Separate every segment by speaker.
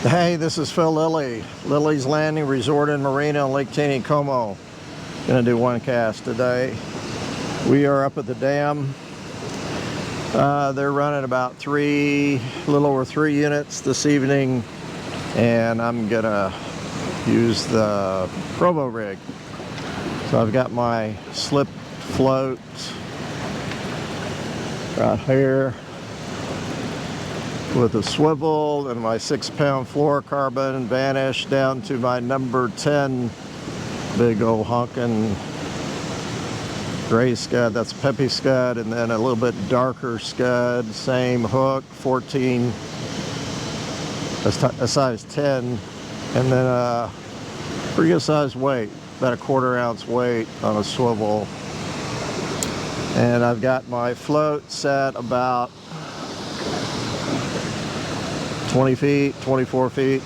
Speaker 1: Hey, this is Phil Lilley, Lilley's Landing Resort and Marina on Lake Taneycomo. Gonna do one cast today. We are up at the dam. They're running about a little over 3 units this evening, and I'm gonna use the provo rig. So I've got my slip float right here with a swivel and my 6-pound fluorocarbon vanish down to my number 10 big old honkin' gray scud. That's peppy scud, and then a little bit darker scud, same hook, 14, a size 10, and then a pretty good size weight, about a 1/4 ounce weight on a swivel. And I've got my float set about 20 feet, 24 feet.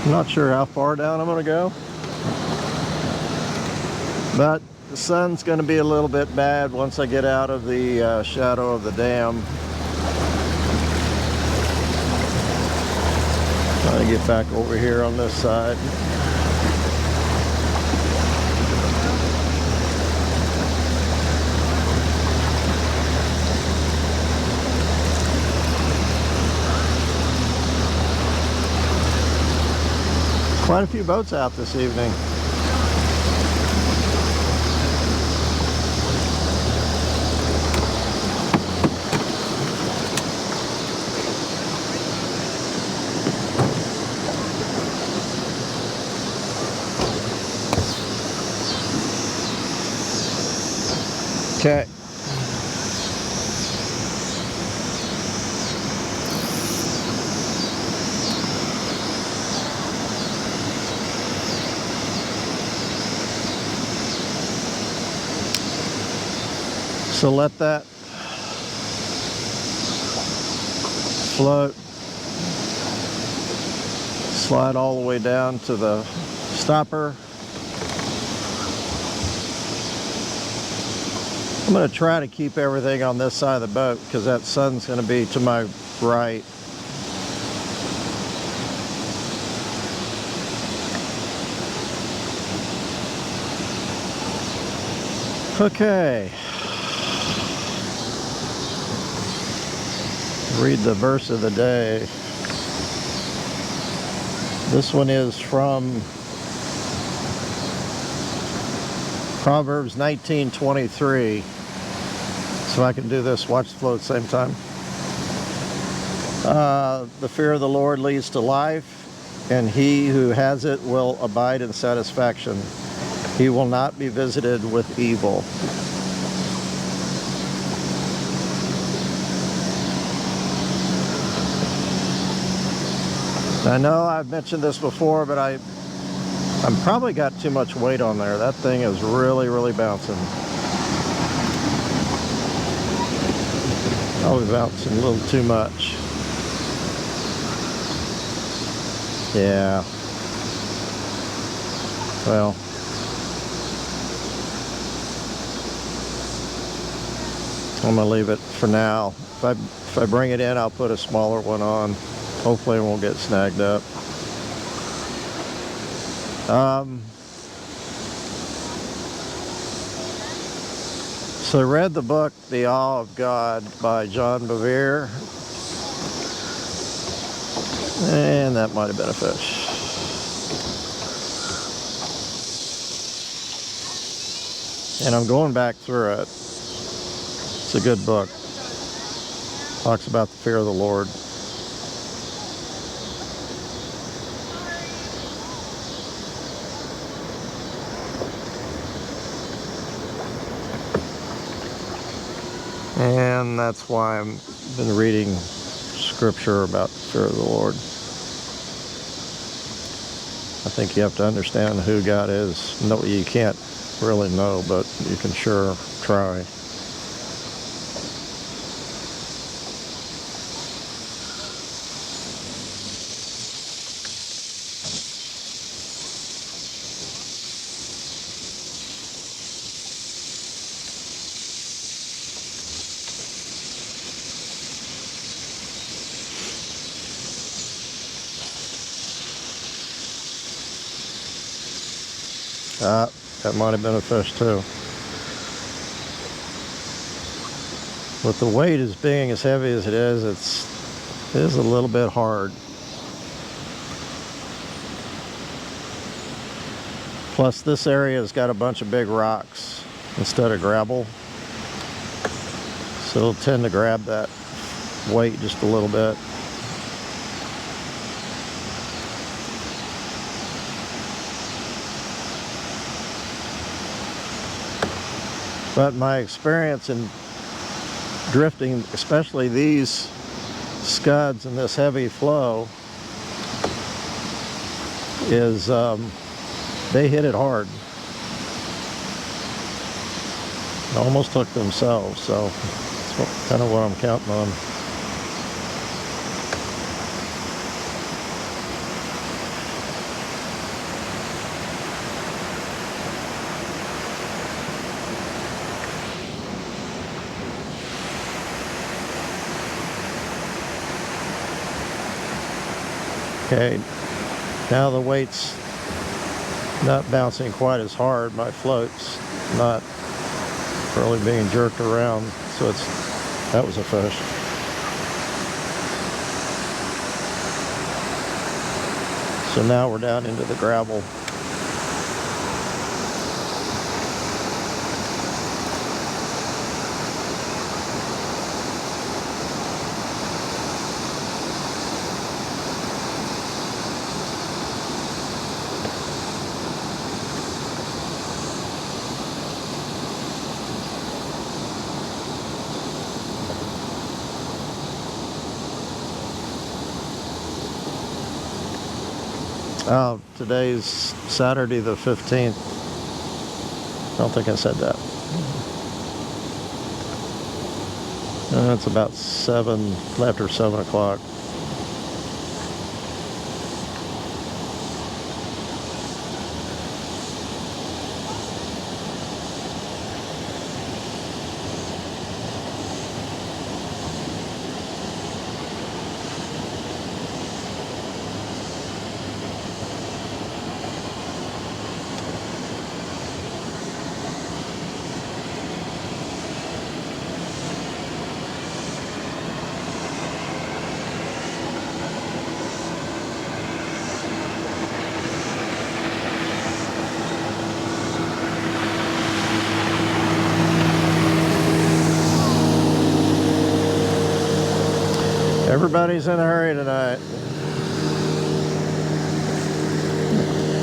Speaker 1: I'm not sure how far down I'm gonna go, but the sun's gonna be a little bit bad once I get out of the shadow of the dam. Trying to get back over here on this side. Quite a few boats out this evening. Okay. So let that float slide all the way down to the stopper. I'm going to try to keep everything on this side of the boat because that sun's going to be to my right. Okay. Read the verse of the day. This one is from Proverbs 19:23. So I can do this, watch the flow at the same time. The fear of the Lord leads to life, and he who has it will abide in satisfaction. He will not be visited with evil. I know I've mentioned this before, but I'm probably got too much weight on there. That thing is really bouncing. Probably bouncing a little too much. Yeah. Well. I'm gonna leave it for now. If I bring it in, I'll put a smaller one on. Hopefully it won't get snagged up. So I read the book, The Awe of God by John Bevere. And that might have been a fish. And I'm going back through it. It's a good book. Talks about the fear of the Lord. And that's why I've been reading scripture about the fear of the Lord. I think you have to understand who God is. No, you can't really know, but you can sure try. That might have been a fish too. With the weight as being as heavy as it is, it is a little bit hard. Plus this area has got a bunch of big rocks instead of gravel, so it'll tend to grab that weight just a little bit. But my experience in drifting, especially these scuds and this heavy flow, is they hit it hard. Almost hooked themselves, so that's kind of what I'm counting on. Okay, now the weight's not bouncing quite as hard. My float's not really being jerked around, so that was a fish. So now we're down into the gravel. Oh, today's Saturday the 15th. I don't think I said that. It's about after 7 o'clock. Everybody's in a hurry tonight.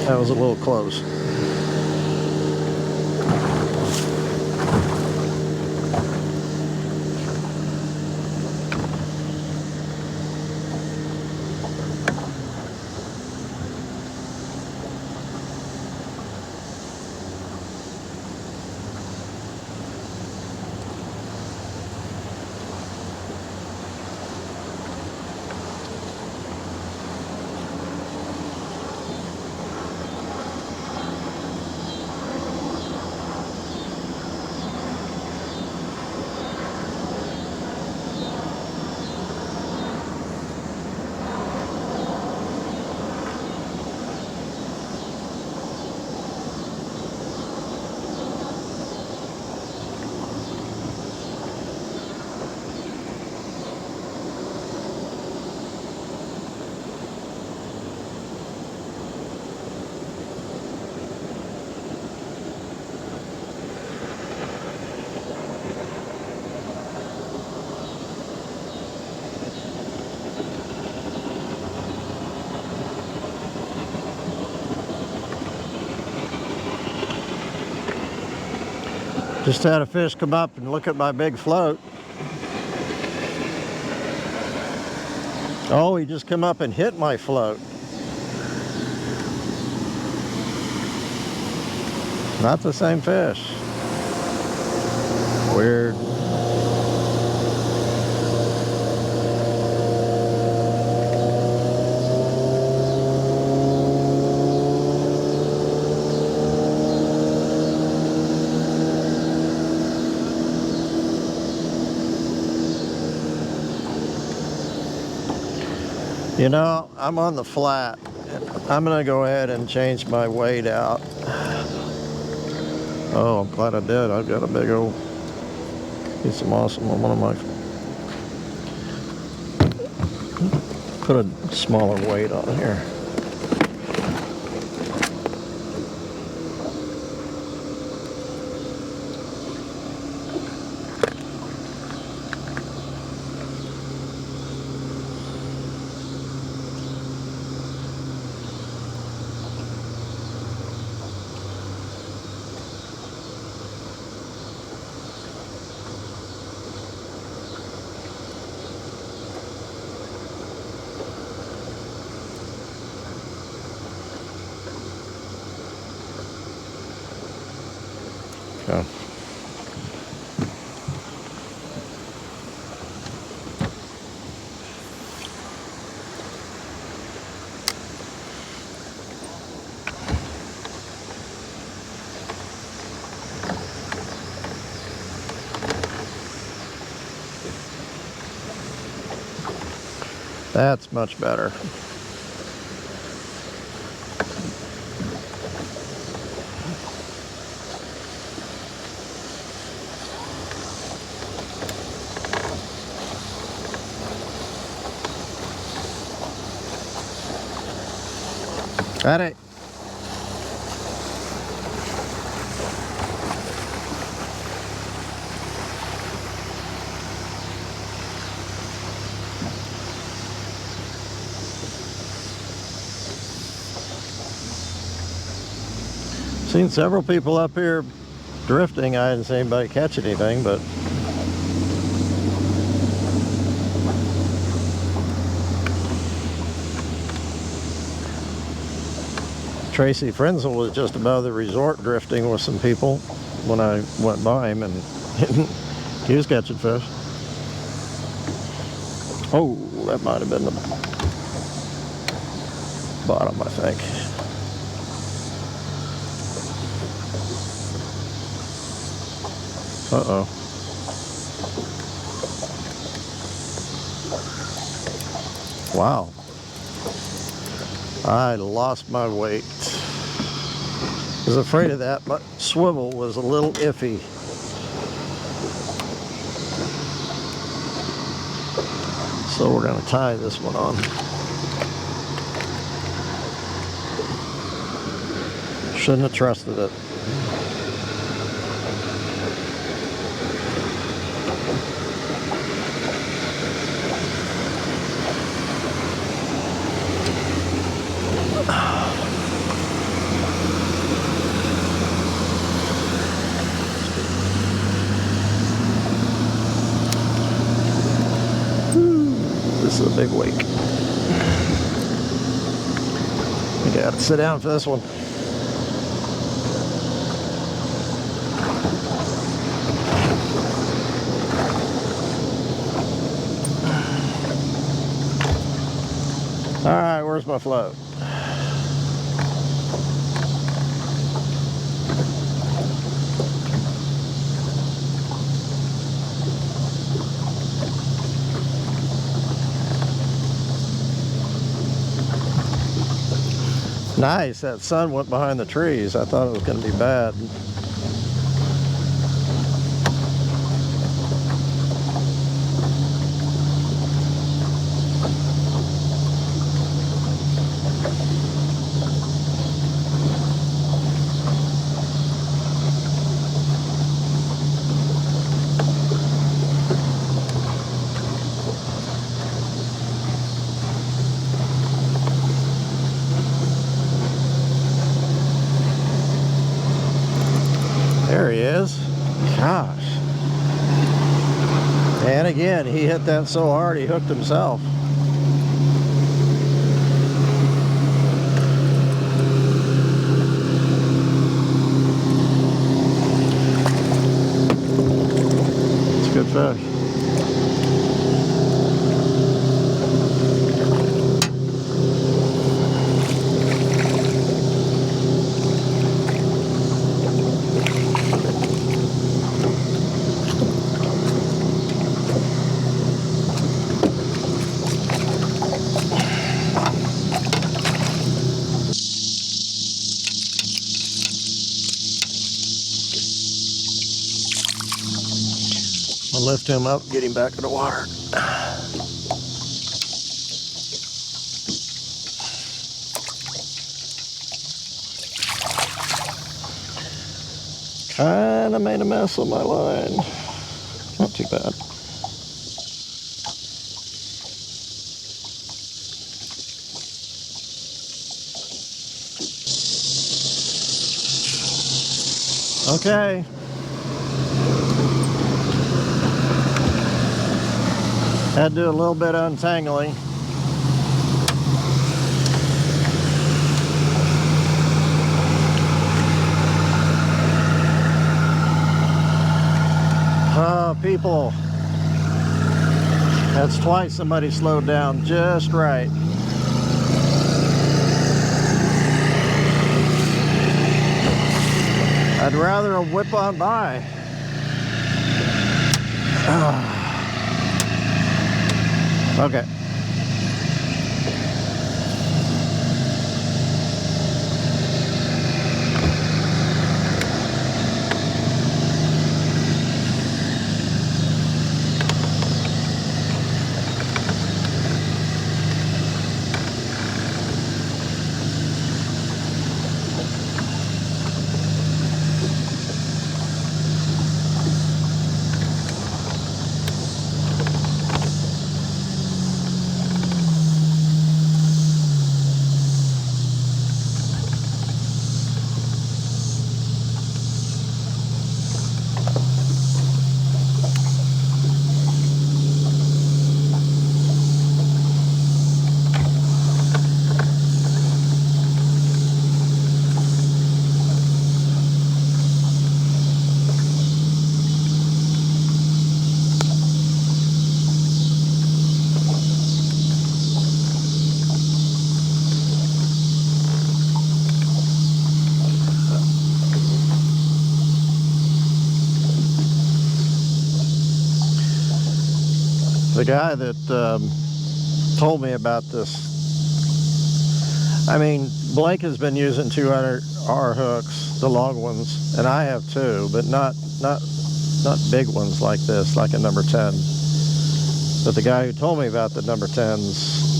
Speaker 1: That was a little close. Just had a fish come up and look at my big float. Oh, he just come up and hit my float. Not the same fish. Weird. You know, I'm on the flat. I'm gonna go ahead and change my weight out. Oh, I'm glad I did. I've got a big old piece of moss on one of my... Put a smaller weight on here. Okay. That's much better. Got it. Seen several people up here drifting. I didn't see anybody catch anything, but Tracy Frenzel was just above the resort drifting with some people when I went by him, and he was catching fish. Oh, that might have been the bottom, I think. Uh-oh. Wow. I lost my weight. I was afraid of that, but swivel was a little iffy. So we're going to tie this one on. Shouldn't have trusted it. This is a big wake. You gotta sit down for this one. All right, where's my float? Nice, that sun went behind the trees. I thought it was going to be bad. There he is. Gosh. And again, he hit that so hard he hooked himself. It's a good fish. I'll lift him up, get him back in the water. Kinda made a mess of my line. Not too bad. Okay. Had to do a little bit of untangling. People, that's twice somebody slowed down just right. I'd rather whip on by. Okay. The guy that told me about this, I mean, Blake has been using 200R hooks, the long ones, and I have too, but not big ones like this, like a number 10. But the guy who told me about the number 10s,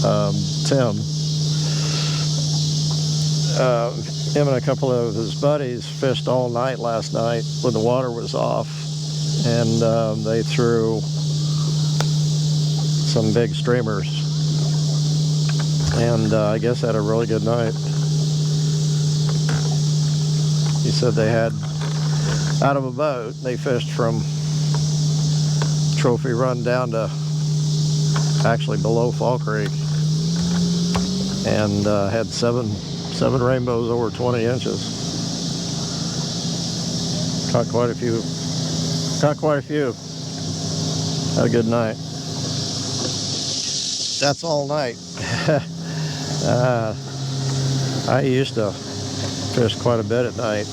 Speaker 1: Tim, him and a couple of his buddies fished all night last night when the water was off, and they threw some big streamers, and I guess had a really good night. He said they had, out of a boat, they fished from Trophy Run down to actually below Fall Creek, and had seven rainbows over 20 inches. Caught quite a few. Had a good night. That's all night. I used to fish quite a bit at night.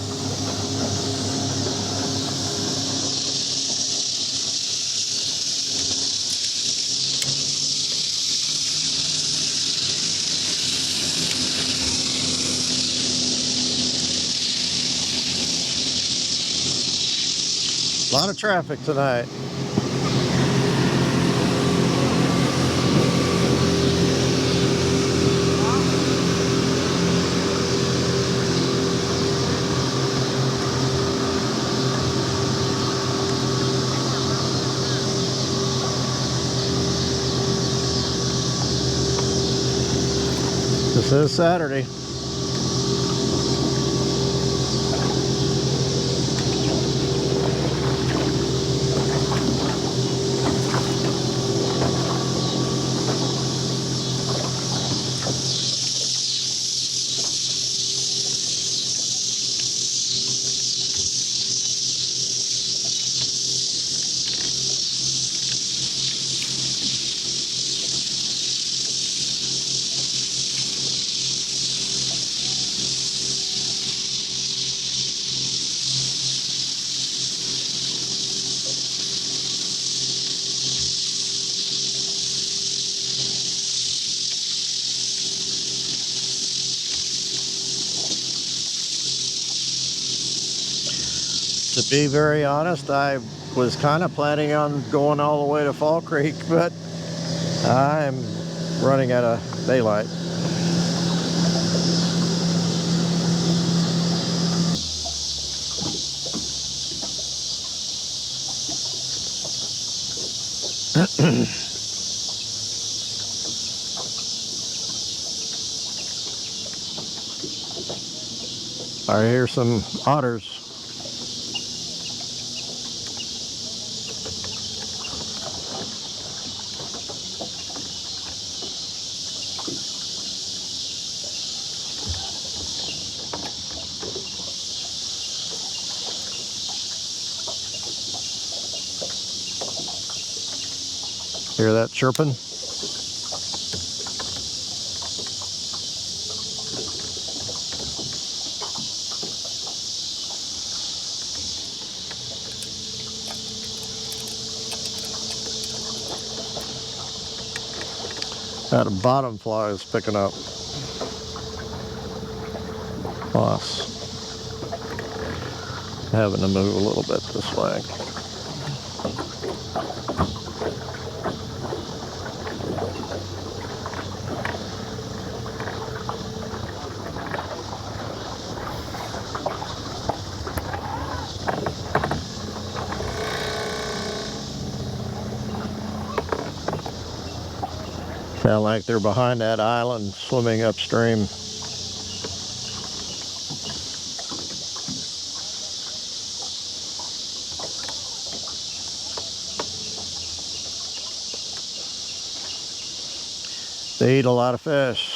Speaker 1: A lot of traffic tonight. This is Saturday. To be very honest, I Was kind of planning on going all the way to Fall Creek, but I'm running out of daylight. I hear some otters. Hear that chirping? That bottom fly is picking up moss. Having to move a little bit this way. Sound like they're behind that island swimming upstream. They eat a lot of fish.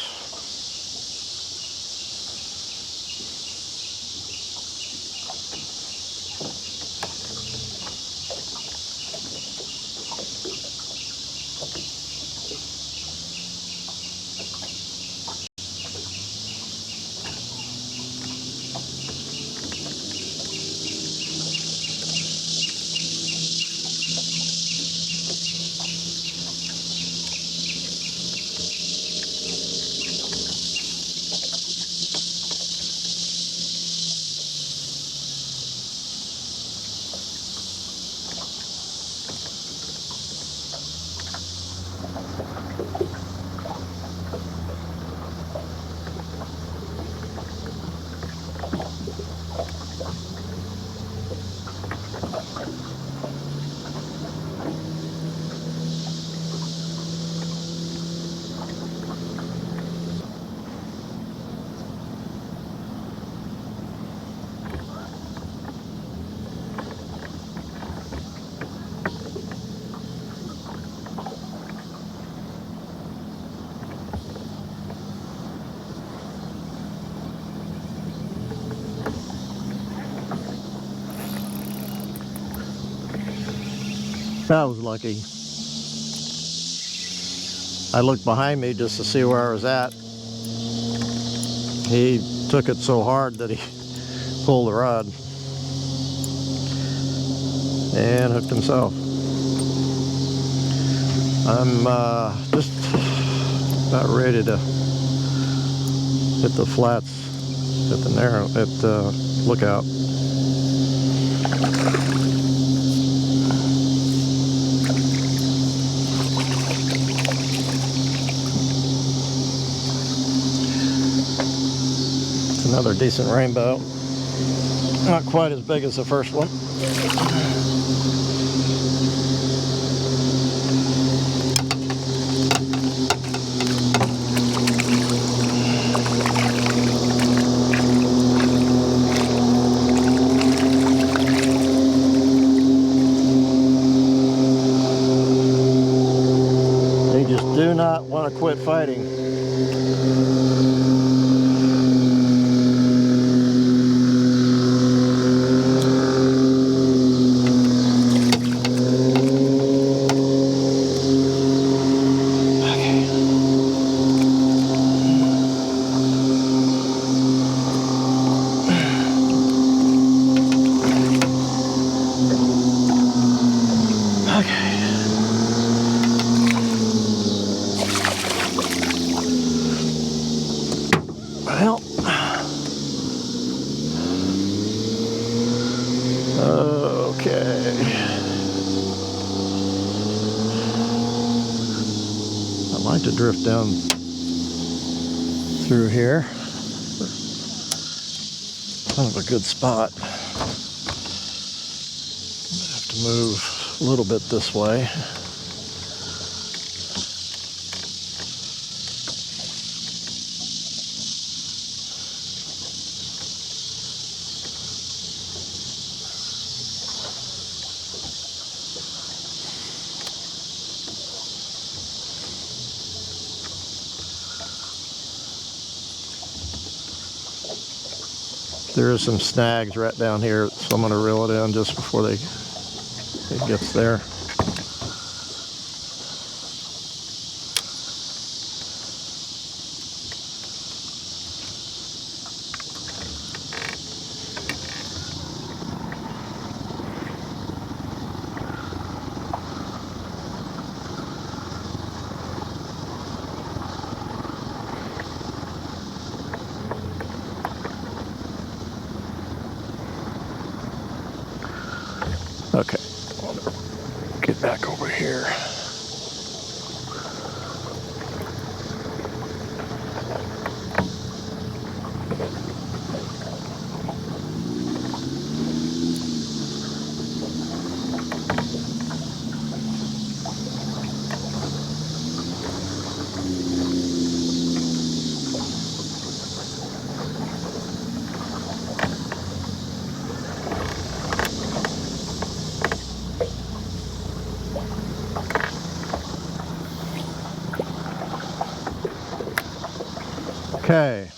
Speaker 1: That was lucky. I looked behind me just to see where I was at. He took it so hard that he pulled the rod and hooked himself. I'm just about ready to hit the flats at the lookout. Another decent rainbow. Not quite as big as the first one. They just do not want to quit fighting. Well, okay. like to drift down through here. Kind of a good spot. I have to move a little bit this way. There are some snags right down here, so I'm going to reel it in just before it gets there. Okay, I'll get back over here. Okay.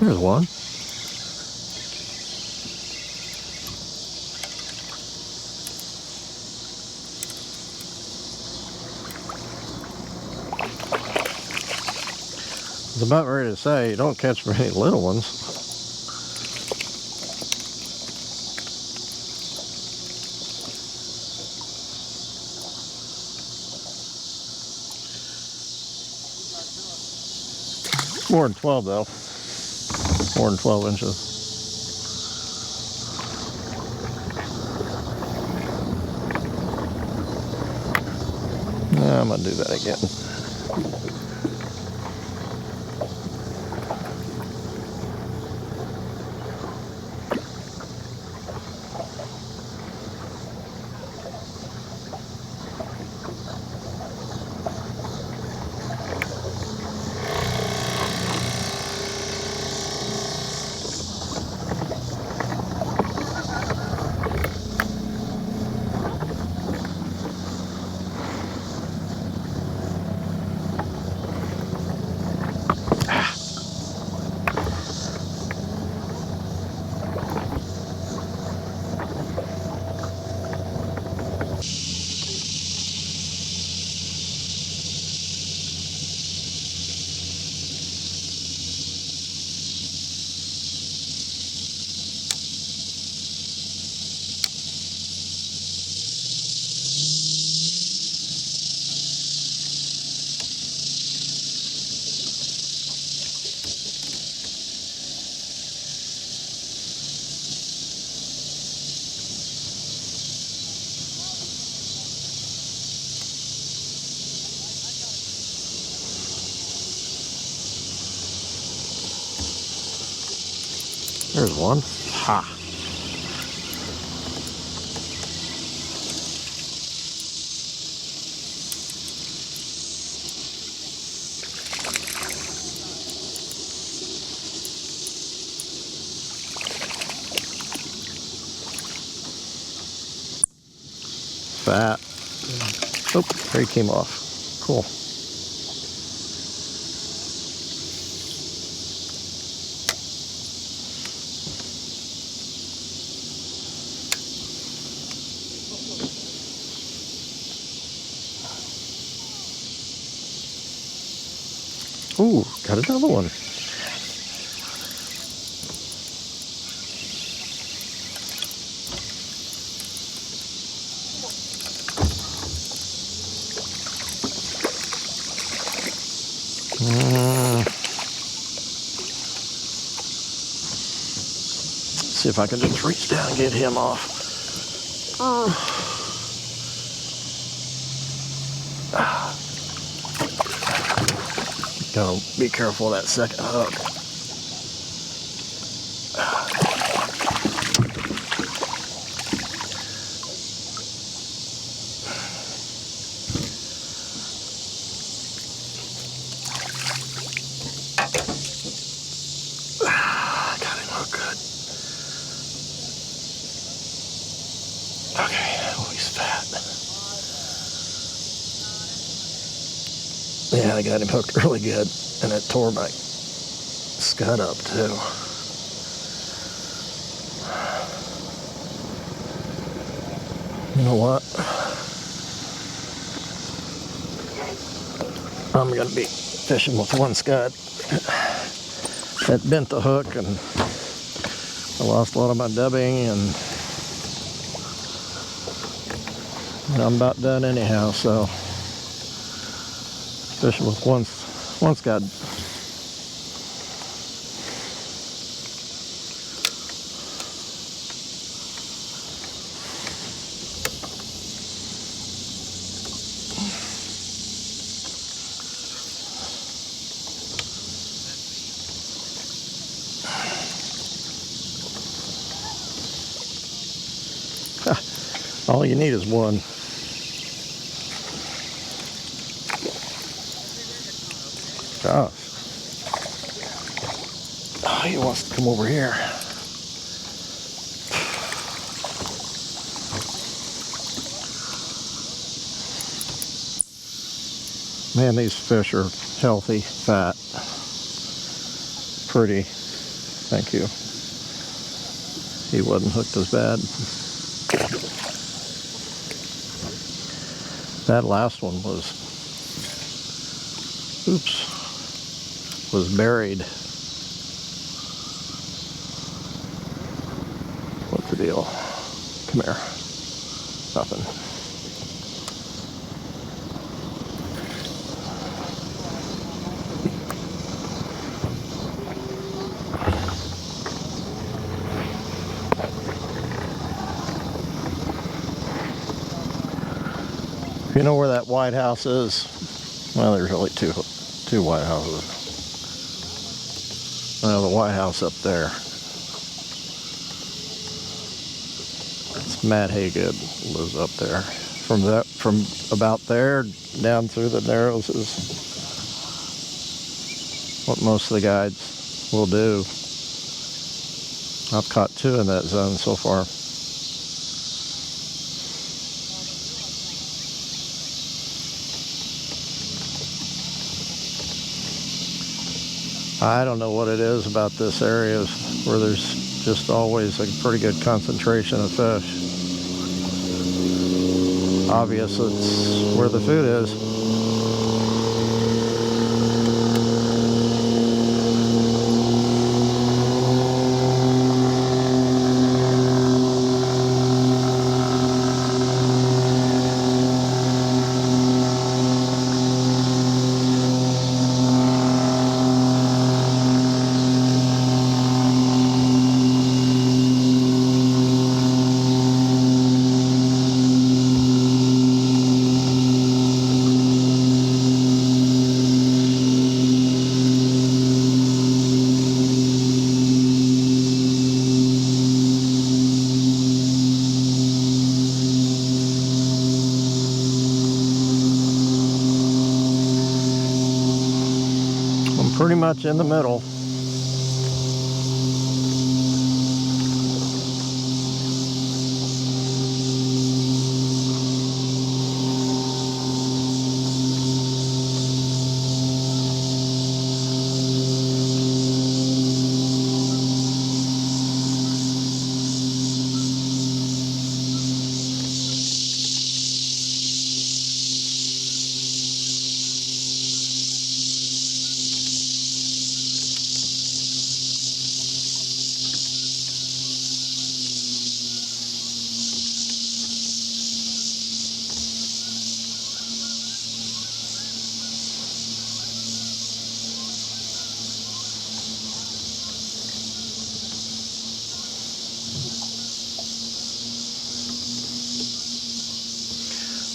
Speaker 1: There's one. I was about ready to say, you don't catch very little ones. More than 12 though. More than 12 inches. I'm gonna do that again. There's one. Ha! fat. Oh, there he came off. Cool. Ooh, got another one. See if I can just reach down and get him off. Gotta be careful of that second hook. Got him hooked good. Okay, oh, he's fat. Yeah, I got him hooked really good, and it tore my scud up too. You know what? I'm gonna be fishing with one scud. That bent the hook, and I lost a lot of my dubbing, and I'm about done anyhow, so fishing with one scud. All you need is one. Gosh. Oh, he wants to come over here. Man, these fish are healthy, fat, pretty. Thank you. He wasn't hooked as bad. That last one was, was buried. What's the deal? Come here. Nothing. If you know where that White House is, well, there's really two White Houses. Well, the White House up there. It's Matt Haygood lives up there. From about there down through the Narrows is what most of the guides will do. I've caught 2 in that zone so far. I don't know what it is about this area where there's just always a pretty good concentration of fish. Obvious it's where the food is. Pretty much in the middle.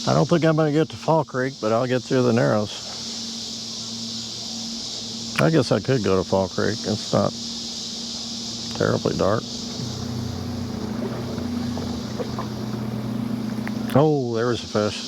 Speaker 1: I don't think I'm going to get to Fall Creek, but I'll get through the Narrows. I guess I could go to Fall Creek. It's not terribly dark. Oh, there was a fish.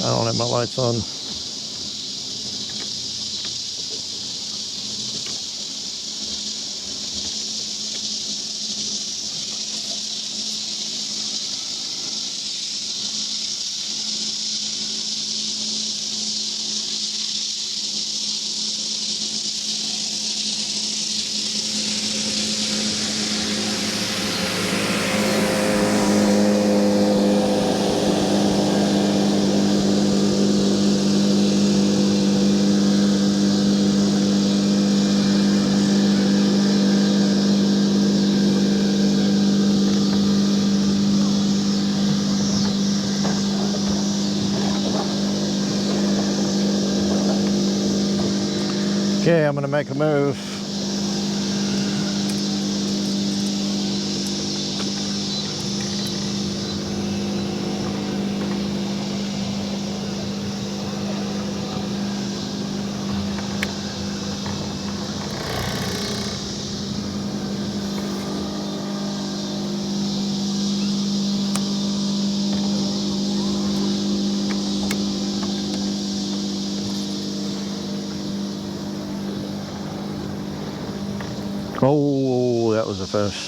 Speaker 1: I don't have my lights on. Okay, I'm going to make a move. Oh, that was a fish.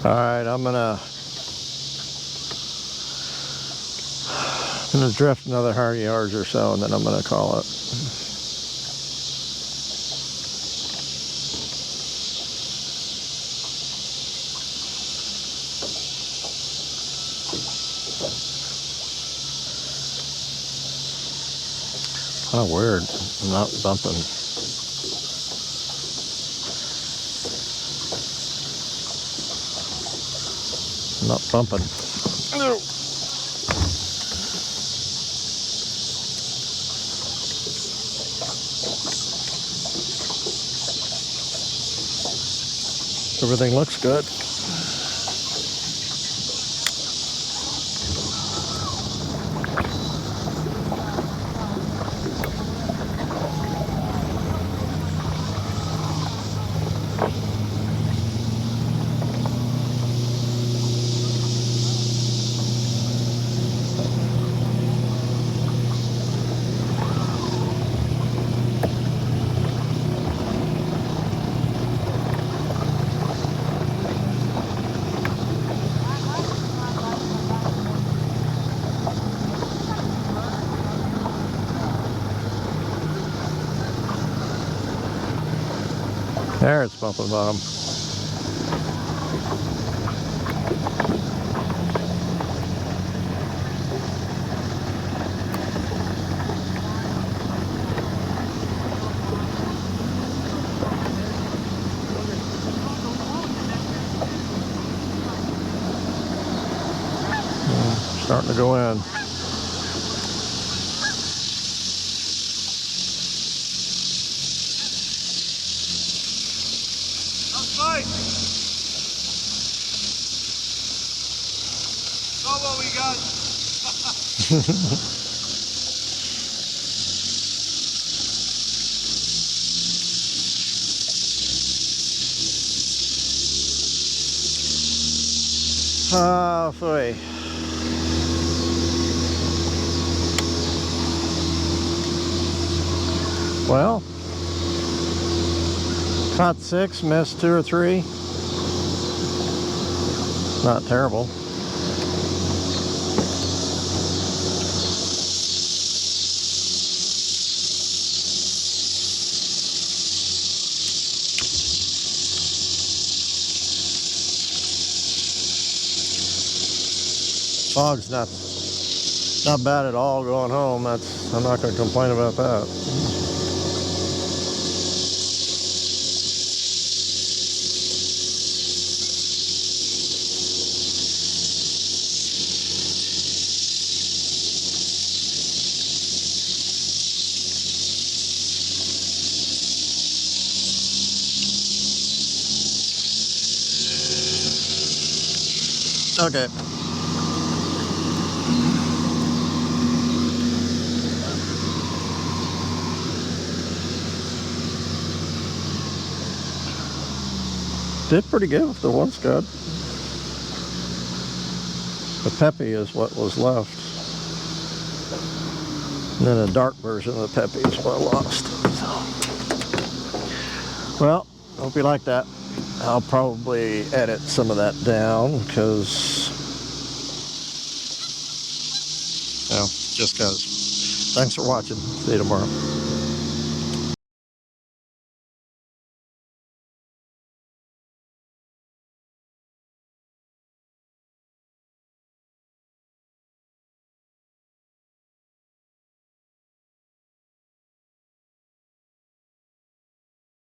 Speaker 1: All right, I'm gonna drift another 100 yards or so, and then I'm gonna call it. Kind of weird. I'm not bumping. I'm not bumping. No. Everything looks good. There, it's bumping bottom. Starting to go in.
Speaker 2: Saw what we got.
Speaker 1: Ah, boy. Well, caught 6, missed 2 or 3. Not terrible. Fog's not bad at all going home. I'm not going to complain about that. Okay. Did pretty good with the one scud. The peppy is what was left. And then a dark version of the peppy is what I lost. So. Well, hope you like that. I'll probably edit some of that down because, you know, just because. Thanks for watching. See you tomorrow.